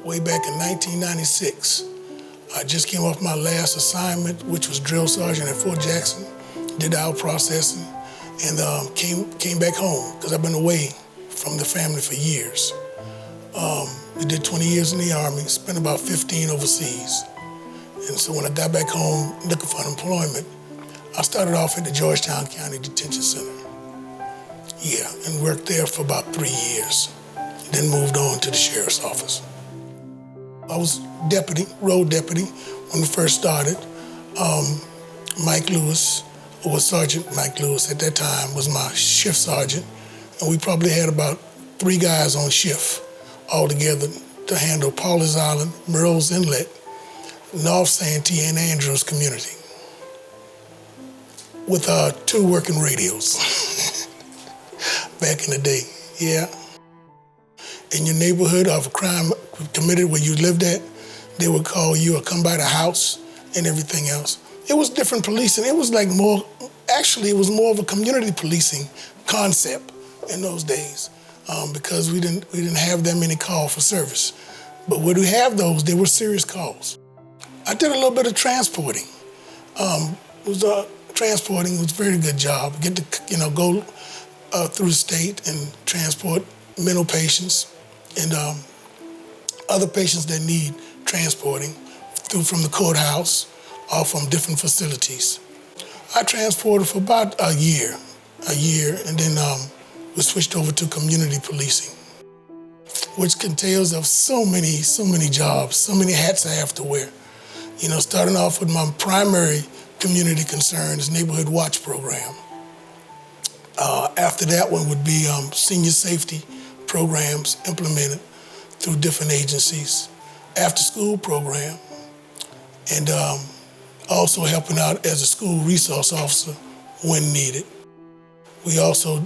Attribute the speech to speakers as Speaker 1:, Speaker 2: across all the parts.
Speaker 1: way back in 1996. I just came off my last assignment, which was drill sergeant at Fort Jackson, did our processing, and came back home because I've been away from the family for years. We did 20 years in the Army, spent about 15 overseas. And so when I got back home looking for employment, I started off at the Georgetown County Detention Center. Yeah, and worked there for about 3 years. Then moved on to the sheriff's office. I was deputy, road deputy, when we first started. Mike Lewis, or was Sergeant Mike Lewis at that time, was my shift sergeant. And we probably had about 3 guys on shift altogether to handle Paulus Island, Merle's Inlet, North Santee, and Andrews community, with 2 working radios back in the day, yeah. In your neighborhood of a crime committed where you lived at, they would call you or come by the house and everything else. It was different policing. It was like more, actually it was more of a community policing concept in those days because we didn't have that many calls for service. But when we have those, they were serious calls. I did a little bit of transporting. Transporting was a very good job. Get to go through the state and transport mental patients and other patients that need transporting from the courthouse or from different facilities. I transported for about a year, and then we switched over to community policing, which entails of so many jobs, so many hats I have to wear. You know, starting off with my primary community concerns, neighborhood watch program. After that one would be senior safety programs implemented through different agencies, after school program, and also helping out as a school resource officer when needed. We also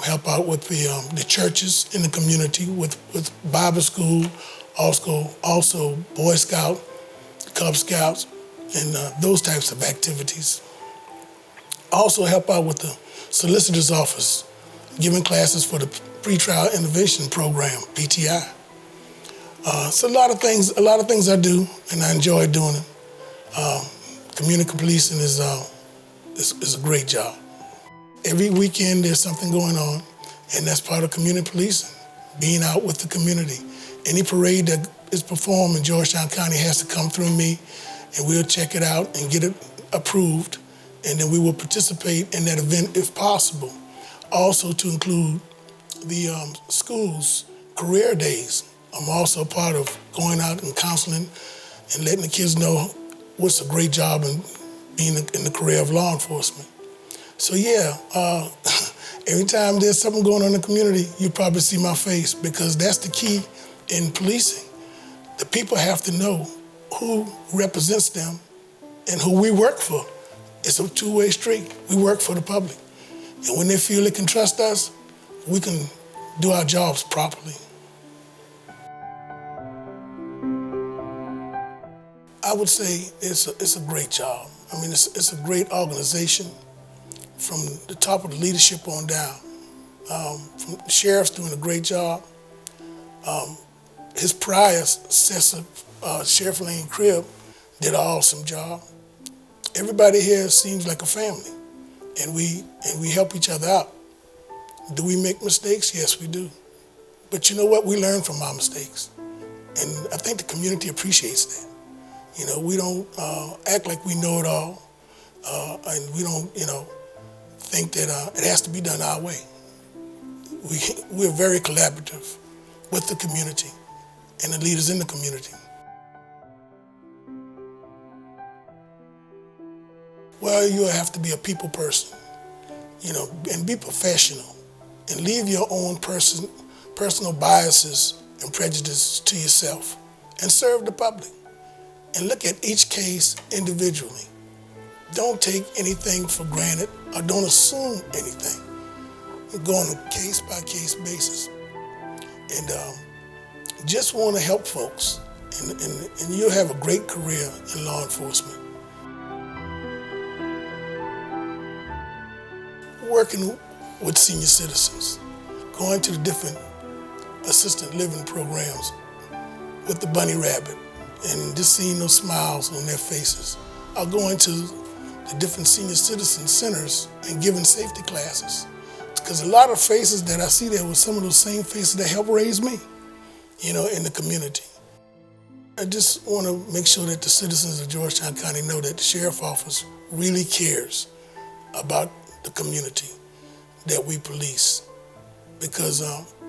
Speaker 1: help out with the churches in the community with Bible school, also Boy Scout, Cub Scouts, and those types of activities. Also help out with the solicitor's office, giving classes for the pretrial intervention program, PTI. So a lot of things I do, and I enjoy doing it. Community policing is a great job. Every weekend there's something going on, and that's part of community policing, being out with the community. Any parade that is performed in Georgetown County has to come through me, and we'll check it out and get it approved, and then we will participate in that event if possible. Also to include the schools' career days. I'm also part of going out and counseling and letting the kids know what's a great job in being in the career of law enforcement. So yeah, every time there's something going on in the community, you probably see my face, because that's the key in policing. The people have to know who represents them and who we work for. It's a two-way street. We work for the public. And when they feel they can trust us, we can do our jobs properly. I would say it's a great job. I mean, it's a great organization from the top of the leadership on down. From the sheriff's doing a great job. His prior successor, Sheriff Lane Cribb, did an awesome job. Everybody here seems like a family, and we help each other out. Do we make mistakes? Yes, we do. But you know what? We learn from our mistakes, and I think the community appreciates that. You know, we don't act like we know it all, and we don't, think that it has to be done our way. We're very collaborative with the community and the leaders in the community. Well, you have to be a people person, and be professional, and leave your own personal biases and prejudices to yourself, and serve the public. And look at each case individually. Don't take anything for granted or don't assume anything. Go on a case-by-case basis. And just want to help folks, and you'll have a great career in law enforcement. Working with senior citizens, going to the different assisted living programs with the bunny rabbit and just seeing those smiles on their faces. I'll go into the different senior citizen centers and giving safety classes. Because a lot of faces that I see there were some of those same faces that helped raise me, in the community. I just want to make sure that the citizens of Georgetown County know that the Sheriff's Office really cares about the community that we police. Because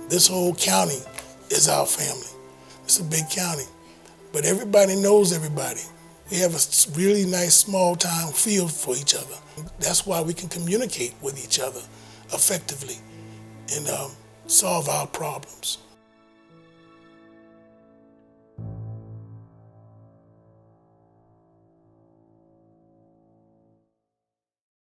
Speaker 1: this whole county is our family. It's a big county, but everybody knows everybody. We have a really nice small town feel for each other. That's why we can communicate with each other effectively and solve our problems.